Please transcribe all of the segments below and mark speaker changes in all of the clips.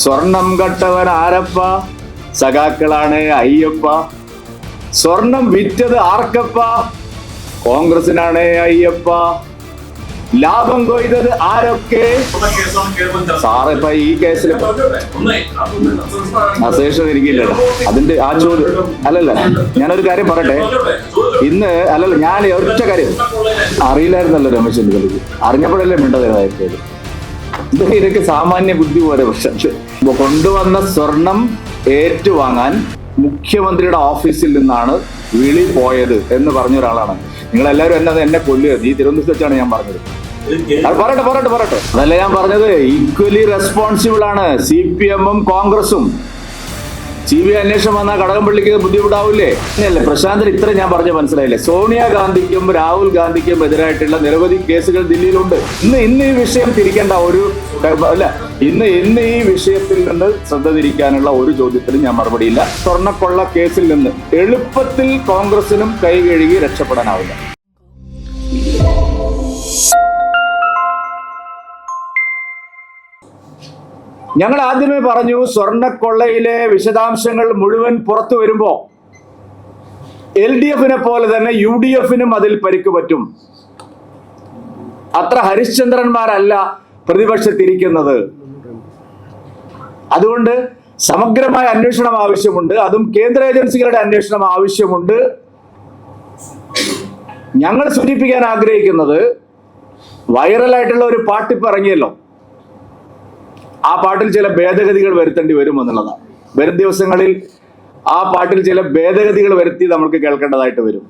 Speaker 1: സ്വർണം കട്ടവൻ ആരപ്പ? സഖാക്കളാണ് അയ്യപ്പ. സ്വർണം വിറ്റത് ആർക്കപ്പ? കോൺഗ്രസിനാണ് അയ്യപ്പ. ലാഭം കൊയ്തത് ആരൊക്കെ? സാറ് ഇപ്പൊ ഈ കേസിൽ അശേഷം ഇരിക്കില്ലല്ലോ. അതിന്റെ ആ ചോദ്യം അല്ലല്ല, ഞാനൊരു കാര്യം പറയട്ടെ. ഇന്ന് അല്ലല്ല, ഞാൻ ഒറ്റ കാര്യം അറിയില്ലായിരുന്നല്ലോ രമേശ് ചെന്നിത്തലയ്ക്ക്. അറിഞ്ഞപ്പോഴല്ലേ മിണ്ടതായിരുന്നു. ഇതൊക്കെ സാമാന്യ ബുദ്ധി പോലെ പ്രശ്നം. കൊണ്ടുവന്ന സ്വർണം ഏറ്റുവാങ്ങാൻ മുഖ്യമന്ത്രിയുടെ ഓഫീസിൽ നിന്നാണ് വിളി പോയത് എന്ന് പറഞ്ഞ ഒരാളാണ്. നിങ്ങളെല്ലാവരും എന്നെ കൊല്ലുക. ഈ തിരുവനന്തപുരത്ത് വെച്ചാണ് ഞാൻ പറഞ്ഞത്. അത് പറയട്ടെ. അതല്ല ഞാൻ പറഞ്ഞത്. ഈക്വലി റെസ്പോൺസിബിൾ ആണ് CPM-ഉം കോൺഗ്രസും. CBI അന്വേഷണം വന്നാൽ കടകംപള്ളിക്ക് ബുദ്ധിമുട്ടാവില്ലേ? അല്ലേ പ്രശാന്തൻ ഇത്ര ഞാൻ പറഞ്ഞ മനസ്സിലായില്ലേ? സോണിയാഗാന്ധിക്കും രാഹുൽ ഗാന്ധിക്കും എതിരായിട്ടുള്ള നിരവധി കേസുകൾ ദില്ലിയിലുണ്ട്. ഇന്ന് ഈ വിഷയം തിരിക്കേണ്ട ഇന്ന് ഈ വിഷയത്തിൽ നിന്ന് ശ്രദ്ധ തിരിക്കാനുള്ള ഒരു ചോദ്യത്തിനും ഞാൻ മറുപടിയില്ല. സ്വർണ്ണക്കൊള്ള കേസിൽ നിന്ന് എളുപ്പത്തിൽ കോൺഗ്രസിനും കൈ കഴുകി രക്ഷപ്പെടാനാവില്ല. ഞങ്ങൾ ആദ്യമേ പറഞ്ഞു, സ്വർണ്ണക്കൊള്ളയിലെ വിശദാംശങ്ങൾ മുഴുവൻ പുറത്തു വരുമ്പോ LDF-നെ പോലെ തന്നെ UDF-നും അതിൽ പരിക്ക് പറ്റും. അത്ര ഹരിശ്ചന്ദ്രന്മാരല്ല പ്രതിപക്ഷത്തിരിക്കുന്നത്. അതുകൊണ്ട് സമഗ്രമായ അന്വേഷണം ആവശ്യമുണ്ട്. അതും കേന്ദ്ര ഏജൻസികളുടെ അന്വേഷണം ആവശ്യമുണ്ട്. ഞങ്ങൾ സൂചിപ്പിക്കാൻ ആഗ്രഹിക്കുന്നത്, വൈറലായിട്ടുള്ള ഒരു പാട്ടിപ്പ് ഇറങ്ങിയല്ലോ, ആ പാട്ടിൽ ചില ഭേദഗതികൾ വരുത്തേണ്ടി വരും എന്നുള്ളതാണ്. വരും ദിവസങ്ങളിൽ ആ പാട്ടിൽ ചില ഭേദഗതികൾ വരുത്തി നമുക്ക് കേൾക്കേണ്ടതായിട്ട് വരും.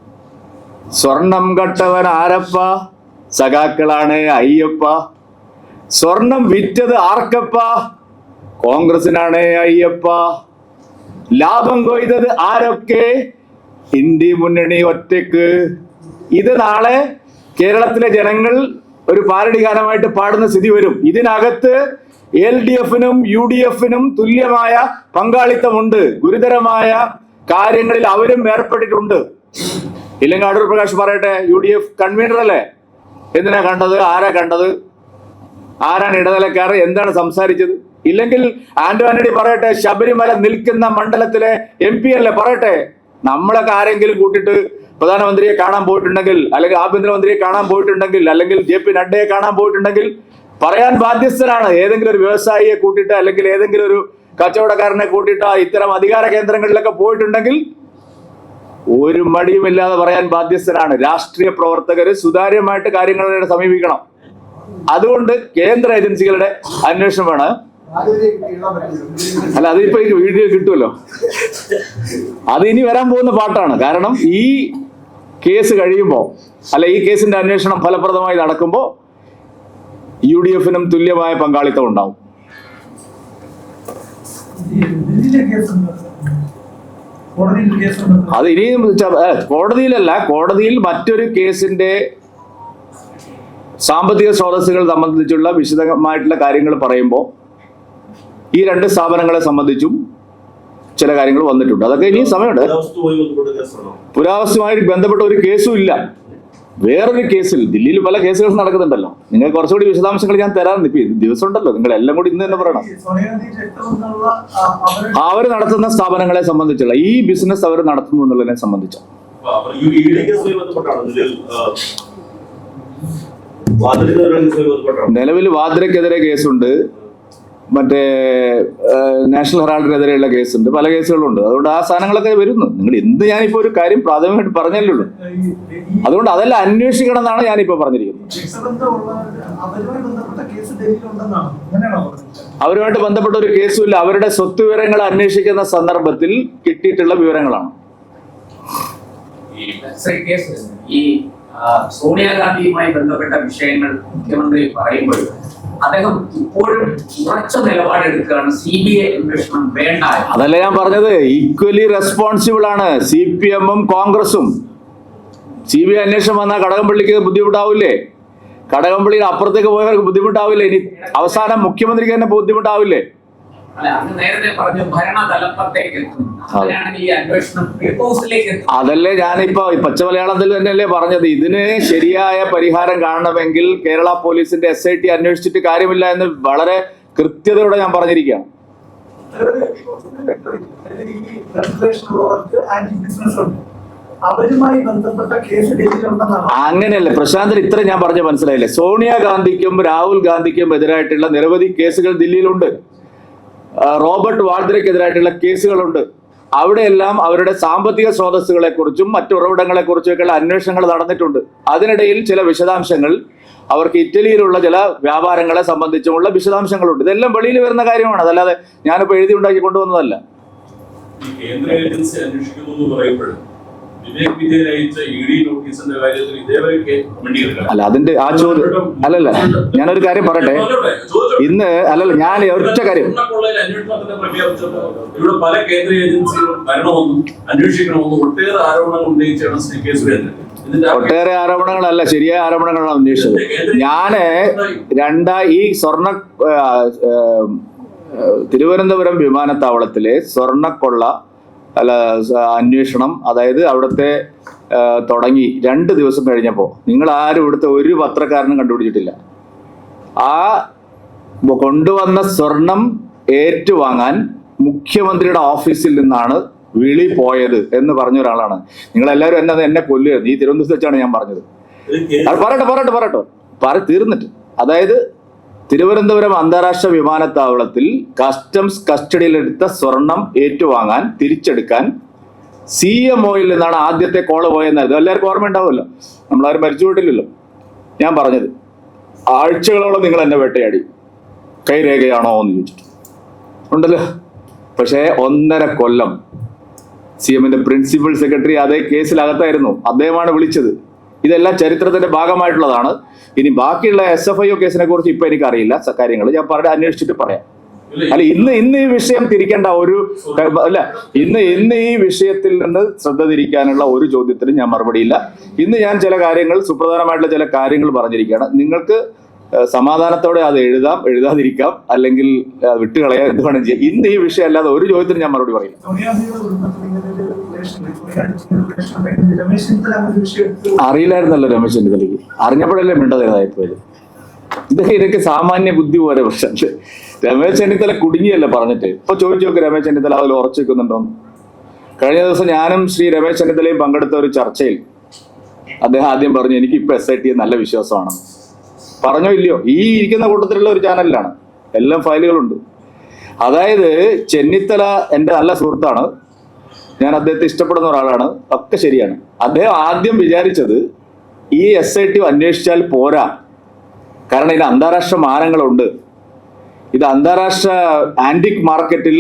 Speaker 1: സ്വർണം കട്ടവൻ ആരപ്പ? സഖാക്കളാണ് അയ്യപ്പ. സ്വർണം വിറ്റത് ആർക്കപ്പ? കോൺഗ്രസിനാണ് അയ്യപ്പ. ലാഭം കൊയ്തത് ആരൊക്കെ? ഇന്ത്യ മുന്നണി ഒറ്റക്ക്. ഇത് നാളെ കേരളത്തിലെ ജനങ്ങൾ ഒരു പാരഡി ഗാനമായിട്ട് പാടുന്ന സ്ഥിതി വരും. ഇതിനകത്ത് LDF-നും UDF-നും തുല്യമായ പങ്കാളിത്തമുണ്ട്. ഗുരുതരമായ കാര്യങ്ങളിൽ അവരും ഏർപ്പെട്ടിട്ടുണ്ട്. ഇല്ലെങ്കിൽ അടൂർ പ്രകാശ് പറയട്ടെ, UDF കൺവീനർ അല്ലേ? എന്തിനാ കണ്ടത്? ആരാ കണ്ടത്? ആരാണ് ഇടനിലക്കാർ? എന്താണ് സംസാരിച്ചത്? ഇല്ലെങ്കിൽ ആന്റോ ആന്റണി പറയട്ടെ, ശബരിമല നിൽക്കുന്ന മണ്ഡലത്തിലെ MP അല്ലേ? പറയട്ടെ. നമ്മളൊക്കെ ആരെങ്കിലും കൂട്ടിയിട്ട് പ്രധാനമന്ത്രിയെ കാണാൻ പോയിട്ടുണ്ടെങ്കിൽ, അല്ലെങ്കിൽ ആഭ്യന്തരമന്ത്രിയെ കാണാൻ പോയിട്ടുണ്ടെങ്കിൽ, അല്ലെങ്കിൽ JP നഡ്ഡയെ കാണാൻ പോയിട്ടുണ്ടെങ്കിൽ പറയാൻ ബാധ്യസ്ഥരാണ്. ഏതെങ്കിലും ഒരു വ്യവസായിയെ കൂട്ടിയിട്ട്, അല്ലെങ്കിൽ ഏതെങ്കിലും ഒരു കച്ചവടക്കാരനെ കൂട്ടിയിട്ട് ഇത്തരം അധികാര കേന്ദ്രങ്ങളിലൊക്കെ പോയിട്ടുണ്ടെങ്കിൽ ഒരു മടിയുമില്ലാതെ പറയാൻ ബാധ്യസ്ഥരാണ്. രാഷ്ട്രീയ പ്രവർത്തകര് സുതാര്യമായിട്ട് കാര്യങ്ങളെ സമീപിക്കണം. അതുകൊണ്ട് കേന്ദ്ര ഏജൻസികളുടെ അന്വേഷണമാണ്. അല്ല, അതിപ്പോ ഈ വീഡിയോ കിട്ടുമല്ലോ. അത് ഇനി വരാൻ പോകുന്ന പാട്ടാണ്. കാരണം ഈ കേസ് കഴിയുമ്പോ, അല്ല ഈ കേസിന്റെ അന്വേഷണം ഫലപ്രദമായി നടക്കുമ്പോ UDF-നും തുല്യമായ പങ്കാളിത്തം ഉണ്ടാവും. അത് ഇനിയും കോടതിയിലല്ല, കോടതിയിൽ മറ്റൊരു കേസിന്റെ സാമ്പത്തിക സ്രോതസ്സുകൾ സംബന്ധിച്ചുള്ള വിശദമായിട്ടുള്ള കാര്യങ്ങൾ പറയുമ്പോൾ ഈ രണ്ട് സ്ഥാപനങ്ങളെ സംബന്ധിച്ചും ചില കാര്യങ്ങൾ വന്നിട്ടുണ്ട്. അതൊക്കെ ഇനിയും സമയമുണ്ട്. പുരാവസ്തുമായി ബന്ധപ്പെട്ട ഒരു കേസും ഇല്ല. വേറൊരു കേസിൽ ദില്ലിയിൽ പല കേസുകൾ നടക്കുന്നുണ്ടല്ലോ. നിങ്ങൾ കുറച്ചുകൂടി വിശദാംശങ്ങൾ ഞാൻ തരാൻ ദിവസം ഉണ്ടല്ലോ. നിങ്ങൾ എല്ലാം കൂടി ഇന്ന് തന്നെ പറയണം. അവർ നടത്തുന്ന സ്ഥാപനങ്ങളെ സംബന്ധിച്ചുള്ള ഈ ബിസിനസ് അവർ നടത്തുന്നു എന്നുള്ളതിനെ സംബന്ധിച്ചോ നിലവിൽ വാദ്രയ്ക്കെതിരെ കേസുണ്ട്, മറ്റേ നാഷണൽ ഹെറാൾഡിനെതിരെയുള്ള കേസുണ്ട്, പല കേസുകളുണ്ട്. അതുകൊണ്ട് ആ സാധനങ്ങളൊക്കെ വരുന്നു. നിങ്ങൾ എന്ത് ഞാനിപ്പോ ഒരു കാര്യം പ്രാഥമികമായിട്ട് പറഞ്ഞല്ലേ ഉള്ളൂ. അതുകൊണ്ട് അതെല്ലാം അന്വേഷിക്കണം എന്നാണ് ഞാനിപ്പോ പറഞ്ഞിരിക്കുന്നത്. അവരുമായിട്ട് ബന്ധപ്പെട്ട ഒരു കേസുമില്ല. അവരുടെ സ്വത്ത് വിവരങ്ങൾ അന്വേഷിക്കുന്ന സന്ദർഭത്തിൽ കിട്ടിയിട്ടുള്ള വിവരങ്ങളാണ്.
Speaker 2: ഈ സോണിയാഗാന്ധിയുമായി ബന്ധപ്പെട്ട വിഷയങ്ങൾ മുഖ്യമന്ത്രി പറയുമ്പോൾ അദ്ദേഹം ഇപ്പോഴും ഉറച്ച നിലപാടെടുക്കുകയാണ്. CBI അന്വേഷണം വേണ്ട.
Speaker 1: അതല്ല ഞാൻ പറഞ്ഞത്. ഈക്വലി റെസ്പോൺസിബിൾ ആണ് CPM-ഉം കോൺഗ്രസും. CBI അന്വേഷണം വന്നാൽ കടകംപള്ളിക്ക് ബുദ്ധിമുട്ടാവില്ലേ? കടകംപള്ളിയുടെ അപ്പുറത്തേക്ക് പോയവർക്ക് ബുദ്ധിമുട്ടാവില്ലേ? ഇനി അവസാനം മുഖ്യമന്ത്രിക്ക് തന്നെ ബുദ്ധിമുട്ടാവില്ലേ? അതല്ലേ ഞാനിപ്പോ പച്ച മലയാളത്തിൽ തന്നെയല്ലേ പറഞ്ഞത്. ഇതിന് ശരിയായ പരിഹാരം കാണണമെങ്കിൽ കേരള പോലീസിന്റെ SIT അന്വേഷിച്ചിട്ട് കാര്യമില്ല എന്ന് വളരെ കൃത്യതയോടെ ഞാൻ പറഞ്ഞിരിക്കുകയാണ്.
Speaker 3: അവരുമായി ബന്ധപ്പെട്ട കേസ് ഡൽഹിയിലുണ്ടെന്നാണ്.
Speaker 1: അങ്ങനെയല്ല പ്രശാന്തൻ, ഇത്ര ഞാൻ പറഞ്ഞ മനസ്സിലായില്ലേ? സോണിയാഗാന്ധിക്കും രാഹുൽ ഗാന്ധിക്കും എതിരായിട്ടുള്ള നിരവധി കേസുകൾ ദില്ലിയിലുണ്ട്. റോബർട്ട് വാദ്രയ്ക്കെതിരായിട്ടുള്ള കേസുകളുണ്ട്. അവിടെയെല്ലാം അവരുടെ സാമ്പത്തിക സ്രോതസ്സുകളെ കുറിച്ചും മറ്റു ഉറവിടങ്ങളെ കുറിച്ചൊക്കെയുള്ള അന്വേഷണങ്ങൾ നടന്നിട്ടുണ്ട്. അതിനിടയിൽ ചില വിശദാംശങ്ങൾ, അവർക്ക് ഇറ്റലിയിലുള്ള ചില വ്യാപാരങ്ങളെ സംബന്ധിച്ചുമുള്ള വിശദാംശങ്ങളുണ്ട്. ഇതെല്ലാം വെളിയിൽ വരുന്ന കാര്യമാണ്, അതല്ലാതെ ഞാനിപ്പോൾ എഴുതി ഉണ്ടാക്കി കൊണ്ടുവന്നതല്ല.
Speaker 4: കേന്ദ്ര ഏജൻസി അന്വേഷിക്കുന്നു എന്ന് പറയുമ്പോഴും വിവേക് വിജയൻ അയച്ച ഇഡി നോട്ടീസിന്റെ കാര്യത്തിൽ ഇതേവരെയൊക്കെ വേണ്ടിയെടുക്കണം.
Speaker 1: അല്ല, അതിന്റെ ആ ചോദ്യം അല്ലല്ല, ഞാനൊരു കാര്യം പറയട്ടെ. ഇന്ന് അല്ലല്ല, ഞാൻ ഒറ്റ കാര്യം,
Speaker 4: അന്വേഷണത്തിന്റെ പ്രഖ്യാപിച്ചപ്പോൾ ഇവിടെ പല കേന്ദ്ര ഏജൻസികളും വരണമെന്നും അന്വേഷിക്കണമെന്നും ഒട്ടേറെ ആരോപണങ്ങൾ ഉന്നയിച്ചാണ് ശ്രീ കെ സുരേന്ദ്രൻ.
Speaker 1: ഒട്ടേറെ ആരോപണങ്ങളല്ല, ശരിയായ ആരോപണങ്ങളാണ് ഉന്നയിച്ചത്. ഈ സ്വർണ്ണ തിരുവനന്തപുരം വിമാനത്താവളത്തിലെ സ്വർണ്ണക്കൊള്ള അന്വേഷണം, അതായത് അവിടുത്തെ തുടങ്ങി 2 ദിവസം കഴിഞ്ഞപ്പോൾ നിങ്ങൾ ആരും ഇവിടുത്തെ ഒരു പത്രക്കാരനും കണ്ടുപിടിച്ചിട്ടില്ല. ആ കൊണ്ടുവന്ന സ്വർണം ഏറ്റുവാങ്ങാൻ മുഖ്യമന്ത്രിയുടെ ഓഫീസിൽ നിന്നാണ് വിളി പോയത് എന്ന് പറഞ്ഞ ഒരാളാണ്. നിങ്ങളെല്ലാവരും എന്നെ കൊല്ലുകയായിരുന്നു. ഈ തിരുവനന്തപുരത്ത് വെച്ചാണ് ഞാൻ പറഞ്ഞത്. അത് തീർന്നിട്ട്, അതായത് തിരുവനന്തപുരം അന്താരാഷ്ട്ര വിമാനത്താവളത്തിൽ കസ്റ്റംസ് കസ്റ്റഡിയിലെടുത്ത സ്വർണം ഏറ്റുവാങ്ങാൻ, തിരിച്ചെടുക്കാൻ CMOയിൽ നിന്നാണ് ആദ്യത്തെ കോള് പോയെന്നായിരുന്നു. എല്ലാവർക്കും ഓർമ്മ ഉണ്ടാവുമല്ലോ, നമ്മളാരും മരിച്ചു പോയിട്ടില്ലല്ലോ. ഞാൻ പറഞ്ഞത് ആഴ്ചകളോളം നിങ്ങൾ എന്നെ വേട്ടയാടി, കൈരേഖയാണോ എന്ന് ചോദിച്ചിട്ട് ഉണ്ടല്ലോ. പക്ഷേ 1.5 കൊല്ലം CMന്റെ പ്രിൻസിപ്പൽ സെക്രട്ടറി അതേ കേസിലകത്തായിരുന്നു. അദ്ദേഹമാണ് വിളിച്ചത്. ഇതെല്ലാം ചരിത്രത്തിന്റെ ഭാഗമായിട്ടുള്ളതാണ്. ഇനി ബാക്കിയുള്ള SFIO കേസിനെ കുറിച്ച് ഇപ്പൊ എനിക്കറിയില്ല കാര്യങ്ങൾ, ഞാൻ അന്വേഷിച്ചിട്ട് പറയാം. അല്ല, ഇന്ന് ഈ വിഷയം തിരിക്കേണ്ട ഇന്ന് ഈ വിഷയത്തിൽ നിന്ന് ശ്രദ്ധ തിരിക്കാനുള്ള ഒരു ചോദ്യത്തിനും ഞാൻ മറുപടിയില്ല. ഇന്ന് ഞാൻ ചില കാര്യങ്ങൾ, സുപ്രധാനമായിട്ടുള്ള ചില കാര്യങ്ങൾ പറഞ്ഞിരിക്കുകയാണ്. നിങ്ങൾക്ക് സമാധാനത്തോടെ അത് എഴുതാതിരിക്കാം, അല്ലെങ്കിൽ വിട്ടുകളയാം, എന്ത് വേണം ചെയ്യാം. ഇന്ന് ഈ വിഷയം അല്ലാതെ ഒരു ചോദ്യത്തിന് ഞാൻ മറുപടി പറയില്ല. അറിയില്ലായിരുന്നല്ലോ രമേശ് ചെന്നിത്തലയ്ക്ക്, അറിഞ്ഞപ്പോഴല്ലേ മിണ്ടതേതായിപ്പോയത്. ഇതൊക്കെ സാമാന്യ ബുദ്ധി പോലെ പ്രശ്നം. രമേശ് ചെന്നിത്തല കുടുങ്ങിയല്ലേ പറഞ്ഞിട്ട്. ഇപ്പൊ ചോദിച്ചു നോക്ക്, രമേശ് ചെന്നിത്തല അതിൽ ഉറച്ചു വെക്കുന്നുണ്ടോന്ന്. കഴിഞ്ഞ ദിവസം ഞാനും ശ്രീ രമേശ് ചെന്നിത്തലയും പങ്കെടുത്ത ഒരു ചർച്ചയിൽ അദ്ദേഹം ആദ്യം പറഞ്ഞു, എനിക്ക് ഇപ്പൊ SIT നല്ല വിശ്വാസമാണ്. പറഞ്ഞോ ഇല്ലയോ? ഈ ഇരിക്കുന്ന കൂട്ടത്തിലുള്ള ഒരു ചാനലിലാണ്, എല്ലാം ഫയലുകളുണ്ട്. അതായത് ചെന്നിത്തല എൻ്റെ നല്ല സുഹൃത്താണ്, ഞാൻ അദ്ദേഹത്തെ ഇഷ്ടപ്പെടുന്ന ഒരാളാണ്, ഒക്കെ ശരിയാണ്. അദ്ദേഹം ആദ്യം വിചാരിച്ചത് ഈ SIT അന്വേഷിച്ചാൽ പോരാ, കാരണം ഇത് അന്താരാഷ്ട്ര മാനങ്ങളുണ്ട്, ഇത് അന്താരാഷ്ട്ര ആന്റിക് മാർക്കറ്റിൽ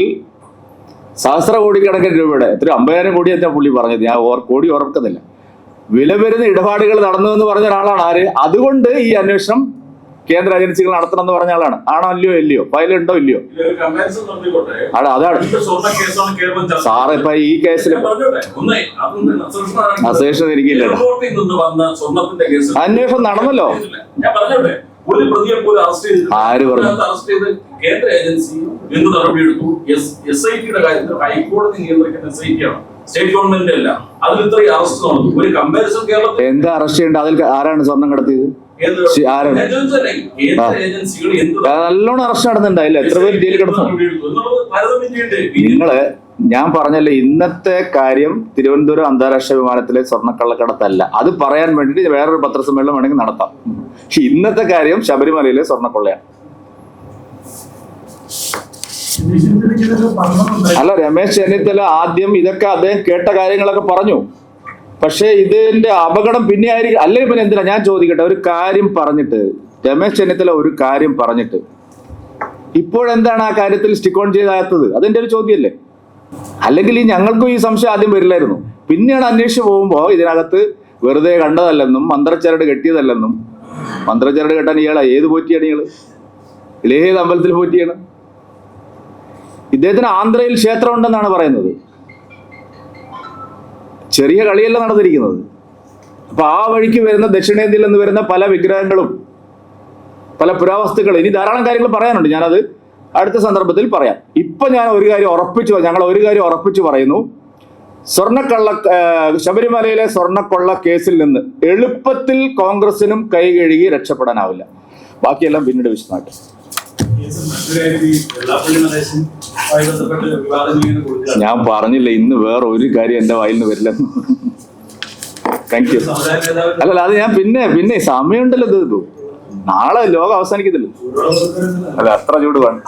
Speaker 1: സഹസ്രകോടിക്കണക്കിന് രൂപയുടെ, 50,000 കോടി എന്താ പുള്ളി പറഞ്ഞത്, ഞാൻ കോടി ഓർക്കുന്നില്ല, വില വരുന്ന ഇടപാടുകൾ നടന്നു എന്ന് പറഞ്ഞ ഒരാളാണ്. ആര്? അതുകൊണ്ട് ഈ അന്വേഷണം കേന്ദ്ര ഏജൻസികൾ നടത്തണം എന്ന് പറഞ്ഞ ആളാണ്. ആണോ ഇല്ലയോ? ഫയലുണ്ടോ ഇല്ലയോ? അതാണ് സാറ് ഇപ്പൊ ഈ കേസിൽ അസേഷൻ ഇരിക്കില്ലല്ലോ. അന്വേഷണം നടന്നല്ലോ.
Speaker 4: ഒരു പ്രതിയെ പോലും അറസ്റ്റ് ചെയ്ത് കേന്ദ്ര ഏജൻസി എന്ത് നടപടിയെടുത്തു? SITയുടെ കാര്യത്തിൽ ഹൈക്കോടതി നിയന്ത്രിക്കുന്ന SIT ആണ്, സ്റ്റേറ്റ് ഗവൺമെന്റ് അല്ല. അതിൽ ഇത്രയും അറസ്റ്റ് നടന്നു. ഒരു കമ്പാരിസൺ കേരളത്തിൽ
Speaker 1: എന്താ അറസ്റ്റ് ചെയ്യേണ്ട? അതിൽ ആരാണ് സ്വർണം കടത്തിയത്? നല്ലോണം അറസ്റ്റ് നടന്നുണ്ടായില്ല? എത്ര പേര് ജയിലിൽ കിടന്നു? ഞാൻ പറഞ്ഞല്ലേ, ഇന്നത്തെ കാര്യം തിരുവനന്തപുരം അന്താരാഷ്ട്ര വിമാനത്തിലെ സ്വർണ്ണക്കള്ളക്കടത്തല്ല. അത് പറയാൻ വേണ്ടിയിട്ട് വേറൊരു പത്രസമ്മേളനം വേണമെങ്കിൽ നടത്താം. ഇന്നത്തെ കാര്യം ശബരിമലയിലെ സ്വർണ്ണക്കൊള്ളയാണ്. അല്ല, രമേശ് ചെന്നിത്തല ആദ്യം ഇതൊക്കെ അദ്ദേഹം കേട്ട കാര്യങ്ങളൊക്കെ പറഞ്ഞു. പക്ഷെ ഇതിന്റെ അപകടം പിന്നെ ആയിരിക്കും. അല്ലെങ്കിൽ പിന്നെ എന്തിനാ? ഞാൻ ചോദിക്കട്ടെ, ഒരു കാര്യം പറഞ്ഞിട്ട്, രമേശ് ചെന്നിത്തല ഒരു കാര്യം പറഞ്ഞിട്ട് ഇപ്പോഴെന്താണ് ആ കാര്യത്തിൽ സ്റ്റിക്ക് ഓൺ ചെയ്താത്തത്? അതെന്റെ ഒരു ചോദ്യമല്ലേ? അല്ലെങ്കിൽ ഞങ്ങൾക്കും ഈ സംശയം ആദ്യം വരില്ലായിരുന്നു. പിന്നെയാണ് അന്വേഷിച്ച് പോകുമ്പോൾ ഇതിനകത്ത് വെറുതെ കണ്ടതല്ലെന്നും മന്ത്രച്ചരട് കെട്ടിയതല്ലെന്നും. മന്ത്രച്ചരട് കെട്ടാൻ ഇയാളാ ഏത് പോറ്റിയാണ്? ഏത് അമ്പലത്തിൽ പോറ്റിയാണ്? ഇദ്ദേഹത്തിന് ആന്ധ്രയിൽ ക്ഷേത്രം ഉണ്ടെന്നാണ് പറയുന്നത്. ചെറിയ കളിയല്ല നടന്നിരിക്കുന്നത്. അപ്പൊ ആ വഴിക്ക് വരുന്ന ദക്ഷിണേന്ത്യയിൽ നിന്ന് വരുന്ന പല വിഗ്രഹങ്ങളും പല പുരാവസ്തുക്കളും, ഇനി ധാരാളം കാര്യങ്ങൾ പറയാനുണ്ട്, ഞാനത് അടുത്ത സന്ദർഭത്തിൽ പറയാം. ഇപ്പൊ ഞാൻ ഞങ്ങൾ ഒരു കാര്യം ഉറപ്പിച്ചു പറയുന്നു, ശബരിമലയിലെ സ്വർണ്ണക്കൊള്ള കേസിൽ നിന്ന് എളുപ്പത്തിൽ കോൺഗ്രസിനും കൈ കഴുകി രക്ഷപ്പെടാനാവില്ല. ബാക്കിയെല്ലാം പിന്നീട് വിശദമായിട്ട്. ഞാൻ പറഞ്ഞില്ല ഇന്ന് വേറെ ഒരു കാര്യം എന്റെ വായിൽ നിന്ന് വരില്ല. Thank you. അല്ലല്ല, അത് ഞാൻ പിന്നെ സമയമുണ്ടല്ലോ, ഇത് നാളെ ലോകം അവസാനിക്കത്തില്ല. അല്ല, അത്ര ചൂട് വേണം.